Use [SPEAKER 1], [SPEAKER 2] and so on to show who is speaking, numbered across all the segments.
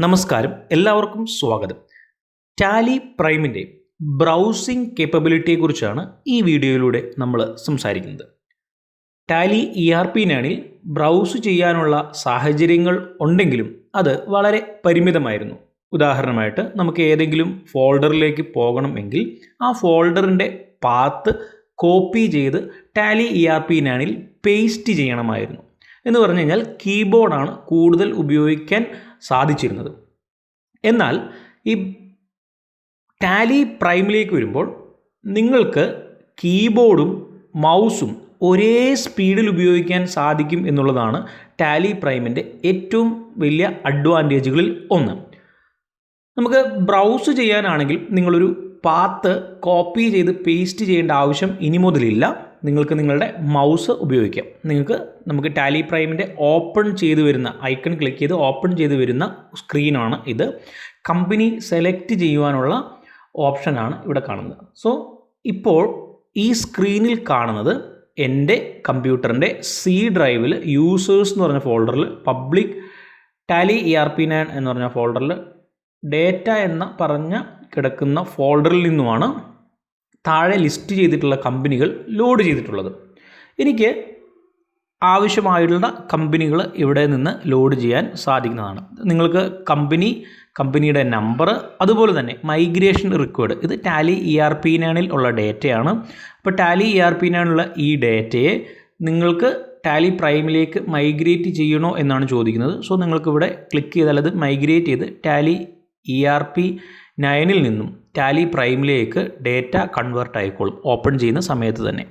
[SPEAKER 1] നമസ്കാരം, എല്ലാവർക്കും സ്വാഗതം. ടാലി പ്രൈമിൻ്റെ ബ്രൗസിംഗ് കേപ്പബിലിറ്റിയെക്കുറിച്ചാണ് ഈ വീഡിയോയിലൂടെ നമ്മൾ സംസാരിക്കുന്നത്. ടാലി ERP-നാണിൽ ബ്രൗസ് ചെയ്യാനുള്ള സാഹചര്യങ്ങൾ ഉണ്ടെങ്കിലും അത് വളരെ പരിമിതമായിരുന്നു. ഉദാഹരണമായിട്ട് നമുക്ക് ഏതെങ്കിലും ഫോൾഡറിലേക്ക് പോകണമെങ്കിൽ ആ ഫോൾഡറിൻ്റെ പാത്ത് കോപ്പി ചെയ്ത് ടാലി ERP-നാണിൽ പേസ്റ്റ് ചെയ്യണമായിരുന്നു. എന്ന് പറഞ്ഞു കഴിഞ്ഞാൽ കീബോർഡാണ് കൂടുതൽ ഉപയോഗിക്കാൻ സാധിച്ചിരുന്നത്. എന്നാൽ ഈ ടാലി പ്രൈമിലേക്ക് വരുമ്പോൾ നിങ്ങൾക്ക് കീബോർഡും മൗസും ഒരേ സ്പീഡിൽ ഉപയോഗിക്കാൻ സാധിക്കും എന്നുള്ളതാണ് ടാലി പ്രൈമിൻ്റെ ഏറ്റവും വലിയ അഡ്വാൻറ്റേജുകളിൽ ഒന്ന്. നമുക്ക് ബ്രൗസ് ചെയ്യാനാണെങ്കിൽ നിങ്ങളൊരു പാത്ത് കോപ്പി ചെയ്ത് പേസ്റ്റ് ചെയ്യേണ്ട ആവശ്യം ഇനി മുതലില്ല. നിങ്ങൾക്ക് നിങ്ങളുടെ മൗസ് ഉപയോഗിക്കാം. നമുക്ക് ടാലി പ്രൈമിൻ്റെ ഓപ്പൺ ചെയ്ത് വരുന്ന ഐക്കൺ ക്ലിക്ക് ചെയ്ത് ഓപ്പൺ ചെയ്ത് വരുന്ന സ്ക്രീനാണ് ഇത്. കമ്പനി സെലക്ട് ചെയ്യുവാനുള്ള ഓപ്ഷനാണ് ഇവിടെ കാണുന്നത്. സോ ഇപ്പോൾ ഈ സ്ക്രീനിൽ കാണുന്നത് എൻ്റെ കമ്പ്യൂട്ടറിൻ്റെ C ഡ്രൈവിൽ യൂസേഴ്സ് എന്ന് പറഞ്ഞ ഫോൾഡറിൽ പബ്ലിക് ടാലി ERP-9 എന്ന് പറഞ്ഞ ഫോൾഡറിൽ ഡേറ്റ എന്ന പറഞ്ഞ കിടക്കുന്ന ഫോൾഡറിൽ നിന്നുമാണ് താഴെ ലിസ്റ്റ് ചെയ്തിട്ടുള്ള കമ്പനികൾ ലോഡ് ചെയ്തിട്ടുള്ളത്. എനിക്ക് ആവശ്യമായുള്ള കമ്പനികൾ ഇവിടെ നിന്ന് ലോഡ് ചെയ്യാൻ സാധിക്കുന്നതാണ്. നിങ്ങൾക്ക് കമ്പനിയുടെ നമ്പർ, അതുപോലെ തന്നെ മൈഗ്രേഷൻ റിക്വയർഡ്, ഇത് ടാലി ERP-9 ഉള്ള ഡേറ്റയാണ്. അപ്പോൾ ടാലി ERP-9 ഉള്ള ഈ ഡേറ്റയെ നിങ്ങൾക്ക് ടാലി പ്രൈമിലേക്ക് മൈഗ്രേറ്റ് ചെയ്യണോ എന്നാണ് ചോദിക്കുന്നത്. സോ നിങ്ങൾക്കിവിടെ ക്ലിക്ക് ചെയ്താൽ അത് മൈഗ്രേറ്റ് ചെയ്ത് ടാലി ERP-9 നിന്നും ടാലി പ്രൈമിലേക്ക് ഡേറ്റ കൺവേർട്ട് ആയിക്കോളും ഓപ്പൺ ചെയ്യുന്ന സമയത്ത് തന്നെ.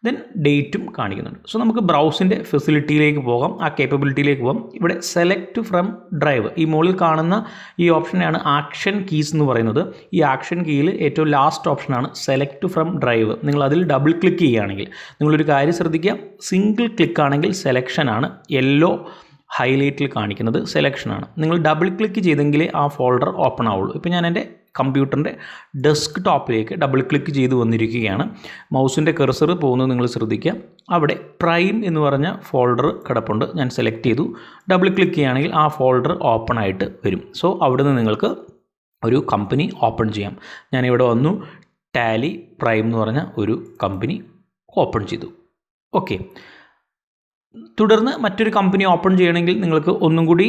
[SPEAKER 1] ദെൻ ഡേറ്റും കാണിക്കുന്നുണ്ട്. സോ നമുക്ക് ബ്രൗസിൻ്റെ ഫെസിലിറ്റിയിലേക്ക് പോകാം, ആ കേപ്പബിലിറ്റിയിലേക്ക് പോകാം. ഇവിടെ സെലക്ട് ഫ്രം ഡ്രൈവ്, ഈ മുകളിൽ കാണുന്ന ഈ ഓപ്ഷനാണ് ആക്ഷൻ കീസ് എന്ന് പറയുന്നത്. ഈ ആക്ഷൻ കീയിൽ ഏറ്റവും ലാസ്റ്റ് ഓപ്ഷനാണ് സെലക്ട് ഫ്രം ഡ്രൈവ്. നിങ്ങൾ അതിൽ ഡബിൾ ക്ലിക്ക് ചെയ്യുകയാണെങ്കിൽ നിങ്ങളൊരു കാര്യം ശ്രദ്ധിക്കുക, സിംഗിൾ ക്ലിക്ക് ആണെങ്കിൽ സെലക്ഷനാണ്, യെല്ലോ ഹൈലൈറ്റിൽ കാണിക്കുന്നത് സെലക്ഷനാണ്. നിങ്ങൾ ഡബിൾ ക്ലിക്ക് ചെയ്തെങ്കിലേ ആ ഫോൾഡർ ഓപ്പൺ ആവുള്ളൂ. ഇപ്പോൾ ഞാൻ എൻ്റെ കമ്പ്യൂട്ടറിൻ്റെ ഡെസ്ക് ടോപ്പിലേക്ക് ഡബിൾ ക്ലിക്ക് ചെയ്ത് വന്നിരിക്കുകയാണ്. മൗസിൻ്റെ കർസർ പോകുന്നത് നിങ്ങൾ ശ്രദ്ധിക്കുക. അവിടെ പ്രൈം എന്ന് പറഞ്ഞ ഫോൾഡർ കിടപ്പുണ്ട്. ഞാൻ സെലക്ട് ചെയ്തു. ഡബിൾ ക്ലിക്ക് ചെയ്യുകയാണെങ്കിൽ ആ ഫോൾഡർ ഓപ്പൺ ആയിട്ട് വരും. സോ അവിടെ നിന്ന് നിങ്ങൾക്ക് ഒരു കമ്പനി ഓപ്പൺ ചെയ്യാം. ഞാനിവിടെ വന്നു, ടാലി പ്രൈം എന്ന് പറഞ്ഞ ഒരു കമ്പനി ഓപ്പൺ ചെയ്തു. ഓക്കെ, തുടർന്ന് മറ്റൊരു കമ്പനി ഓപ്പൺ ചെയ്യണമെങ്കിൽ നിങ്ങൾക്ക് ഒന്നും കൂടി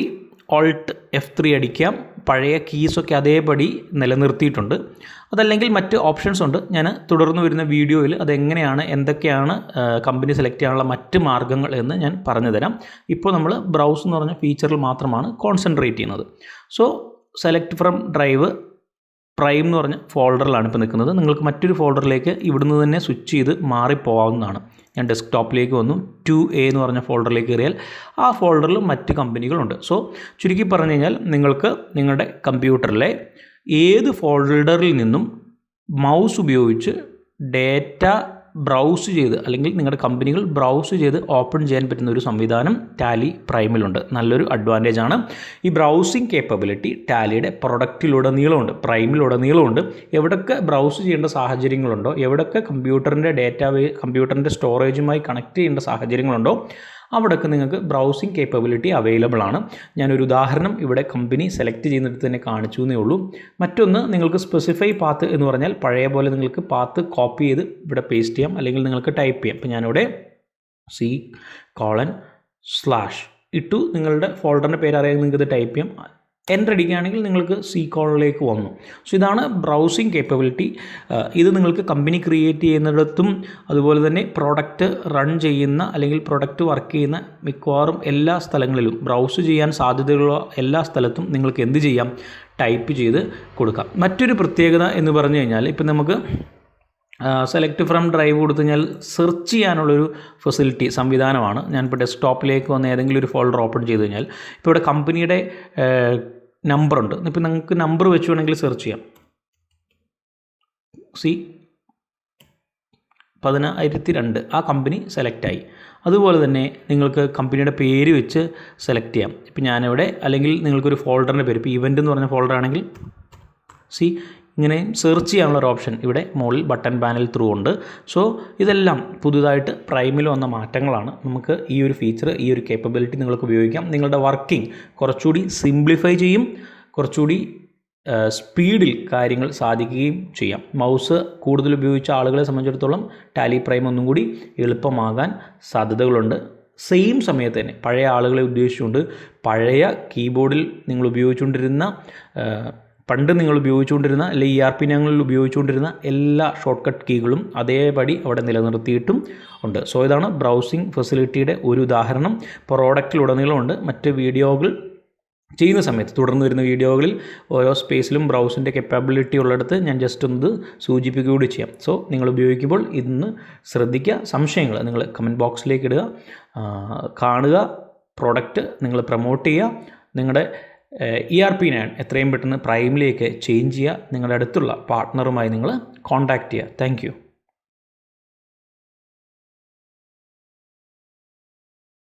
[SPEAKER 1] Alt F3 അടിക്കാം. പഴയ കീസൊക്കെ അതേപടി നിലനിർത്തിയിട്ടുണ്ട്. അതല്ലെങ്കിൽ മറ്റ് ഓപ്ഷൻസ് ഉണ്ട്. ഞാൻ തുടർന്ന് വരുന്ന വീഡിയോയിൽ അതെങ്ങനെയാണ്, എന്തൊക്കെയാണ് കമ്പനി സെലക്ട് ചെയ്യാനുള്ള മറ്റ് മാർഗ്ഗങ്ങൾ എന്ന് ഞാൻ പറഞ്ഞു തരാം. ഇപ്പോൾ നമ്മൾ ബ്രൗസ് എന്ന് പറഞ്ഞ ഫീച്ചറിൽ മാത്രമാണ് കോൺസെൻട്രേറ്റ് ചെയ്യുന്നത്. So select from drive prime എന്ന് പറഞ്ഞ ഫോൾഡറിലാണ് ഇപ്പോൾ നിൽക്കുന്നത്. നിങ്ങൾക്ക് മറ്റൊരു ഫോൾഡറിലേക്ക് ഇവിടുന്ന് തന്നെ സ്വിച്ച് ചെയ്ത് മാറിപ്പോകാവുന്നതാണ്. ഞാൻ ഡെസ്ക്ടോപ്പിലേക്ക് വന്നു, 2A എന്ന് പറഞ്ഞ ഫോൾഡറിലേക്ക് കയറിയാൽ ആ ഫോൾഡറിൽ മറ്റ് കമ്പനികളുണ്ട്. സോ ചുരുക്കി പറഞ്ഞു കഴിഞ്ഞാൽ നിങ്ങൾക്ക് നിങ്ങളുടെ കമ്പ്യൂട്ടറിലെ ഏത് ഫോൾഡറിൽ നിന്നും മൗസ് ഉപയോഗിച്ച് ഡേറ്റ ബ്രൗസ് ചെയ്ത്, അല്ലെങ്കിൽ നിങ്ങളുടെ കമ്പനികൾ ബ്രൗസ് ചെയ്ത് ഓപ്പൺ ചെയ്യാൻ പറ്റുന്ന ഒരു സംവിധാനം ടാലി പ്രൈമിലുണ്ട്. നല്ലൊരു അഡ്വാൻറ്റേജ് ആണ്. ഈ ബ്രൗസിംഗ് കേപ്പബിലിറ്റി ടാലിയുടെ പ്രൊഡക്റ്റിലുടനീളമുണ്ട്, പ്രൈമിലുടനീളമുണ്ട്. എവിടെയൊക്കെ ബ്രൗസ് ചെയ്യേണ്ട സാഹചര്യങ്ങളുണ്ടോ, എവിടെയൊക്കെ കമ്പ്യൂട്ടറിൻ്റെ സ്റ്റോറേജുമായി കണക്ട് ചെയ്യേണ്ട സാഹചര്യങ്ങളുണ്ടോ, അവിടെയൊക്കെ നിങ്ങൾക്ക് ബ്രൗസിംഗ് കേപ്പബിലിറ്റി അവൈലബിൾ ആണ്. ഞാനൊരു ഉദാഹരണം ഇവിടെ കമ്പനി സെലക്ട് ചെയ്യുന്നിടത്ത് തന്നെ കാണിച്ചു എന്നേ ഉള്ളൂ. മറ്റൊന്ന്, നിങ്ങൾക്ക് സ്പെസിഫൈ പാത്ത് എന്ന് പറഞ്ഞാൽ പഴയ പോലെ നിങ്ങൾക്ക് പാത്ത് കോപ്പി ചെയ്ത് ഇവിടെ പേസ്റ്റ് ചെയ്യാം, അല്ലെങ്കിൽ നിങ്ങൾക്ക് ടൈപ്പ് ചെയ്യാം. ഇപ്പോൾ ഞാനിവിടെ C:/ ഇട്ടു. നിങ്ങളുടെ ഫോൾഡറിൻ്റെ പേര് അറിയാൻ നിങ്ങൾക്ക് ഇത് ടൈപ്പ് ചെയ്യാം. എൻ്റർ അടിക്കുകയാണെങ്കിൽ നിങ്ങൾക്ക് C:/ലേക്ക് വന്നു. സോ ഇതാണ് ബ്രൗസിംഗ് കേപ്പബിലിറ്റി. ഇത് നിങ്ങൾക്ക് കമ്പനി ക്രിയേറ്റ് ചെയ്യുന്നിടത്തും, അതുപോലെ തന്നെ പ്രോഡക്റ്റ് റൺ ചെയ്യുന്ന അല്ലെങ്കിൽ പ്രോഡക്റ്റ് വർക്ക് ചെയ്യുന്ന മിക്കവാറും എല്ലാ സ്ഥലങ്ങളിലും, ബ്രൗസ് ചെയ്യാൻ സാധ്യതയുള്ള എല്ലാ സ്ഥലത്തും നിങ്ങൾക്ക് എന്ത് ചെയ്യാം, ടൈപ്പ് ചെയ്ത് കൊടുക്കാം. മറ്റൊരു പ്രത്യേകത എന്ന് പറഞ്ഞു കഴിഞ്ഞാൽ, ഇപ്പം നമുക്ക് സെലക്ട് ഫ്രം ഡ്രൈവ് കൊടുത്തു കഴിഞ്ഞാൽ സെർച്ച് ചെയ്യാനുള്ളൊരു ഫെസിലിറ്റി സംവിധാനമാണ്. ഞാനിപ്പോൾ ഡെസ്ക്ടോപ്പിലേക്ക് വന്ന് ഏതെങ്കിലും ഒരു ഫോൾഡർ ഓപ്പൺ ചെയ്ത് കഴിഞ്ഞാൽ ഇപ്പോൾ ഇവിടെ കമ്പനിയുടെ നമ്പറുണ്ട്. ഇപ്പോൾ നിങ്ങൾക്ക് നമ്പർ വെച്ച് വേണമെങ്കിൽ സെർച്ച് ചെയ്യാം. C:1002 ആ കമ്പനി സെലക്റ്റായി. അതുപോലെ തന്നെ നിങ്ങൾക്ക് കമ്പനിയുടെ പേര് വെച്ച് സെലക്ട് ചെയ്യാം. ഇപ്പോൾ ഞാനിവിടെ, അല്ലെങ്കിൽ നിങ്ങൾക്കൊരു ഫോൾഡറിൻ്റെ പേര്, ഇപ്പോൾ ഇവൻ്റ് എന്ന് പറഞ്ഞ ഫോൾഡർ ആണെങ്കിൽ ഇങ്ങനെ സെർച്ച് ചെയ്യാനുള്ള ഒരു ഓപ്ഷൻ ഇവിടെ മുകളിൽ ബട്ടൺ പാനൽ ത്രൂ ഉണ്ട്. സോ ഇതെല്ലാം പുതുതായിട്ട് പ്രൈമിൽ വന്ന മാറ്റങ്ങളാണ്. നമുക്ക് ഈ ഒരു ഫീച്ചർ, ഈ ഒരു കേപ്പബിലിറ്റി നിങ്ങൾക്ക് ഉപയോഗിക്കാം. നിങ്ങളുടെ വർക്കിംഗ് കുറച്ചുകൂടി സിംപ്ലിഫൈ ചെയ്യും. കുറച്ചുകൂടി സ്പീഡിൽ കാര്യങ്ങൾ സാധിക്കുകയും ചെയ്യാം. മൗസ് കൂടുതൽ ഉപയോഗിച്ച ആളുകളെ സംബന്ധിച്ചിടത്തോളം TallyPrime ഒന്നും കൂടി എളുപ്പമാകാൻ സാധ്യതകളുണ്ട്. സെയിം സമയത്ത് തന്നെ പഴയ ആളുകളെ ഉദ്ദേശിച്ചുകൊണ്ട് പഴയ കീബോർഡിൽ നിങ്ങൾ ഉപയോഗിച്ചുകൊണ്ടിരുന്ന പണ്ട് നിങ്ങൾ ഉപയോഗിച്ചുകൊണ്ടിരുന്ന അല്ലെങ്കിൽ ERP ഉപയോഗിച്ചുകൊണ്ടിരുന്ന എല്ലാ ഷോർട്ട് കട്ട് കീകളും അതേപടി അവിടെ നിലനിർത്തിയിട്ടും ഉണ്ട്. സോ ഇതാണ് ബ്രൗസിംഗ് ഫെസിലിറ്റിയുടെ ഒരു ഉദാഹരണം. പ്രോഡക്റ്റിലുടനീളമുണ്ട്. മറ്റ് വീഡിയോകൾ ചെയ്യുന്ന സമയത്ത് തുടർന്ന് വരുന്ന വീഡിയോകളിൽ ഓരോ സ്പേസിലും ബ്രൗസിൻ്റെ കപ്പാബിലിറ്റി ഉള്ളിടത്ത് ഞാൻ ജസ്റ്റ് ഒന്ന് സൂചിപ്പിക്കുകയൂടി ചെയ്യാം. സോ നിങ്ങൾ ഉപയോഗിക്കുമ്പോൾ ഇന്ന് ശ്രദ്ധിക്കുക. സംശയങ്ങൾ നിങ്ങൾ കമൻറ്റ് ബോക്സിലേക്ക് ഇടുക, കാണുക, പ്രോഡക്റ്റ് നിങ്ങൾ പ്രൊമോട്ട് ചെയ്യുക. നിങ്ങളുടെ ERP എത്രയും പെട്ടെന്ന് പ്രൈമിലേക്ക് ചേഞ്ച് ചെയ്യുക. നിങ്ങളുടെ അടുത്തുള്ള പാർട്ട്ണറുമായി നിങ്ങൾ കോൺടാക്റ്റ് ചെയ്യുക. താങ്ക്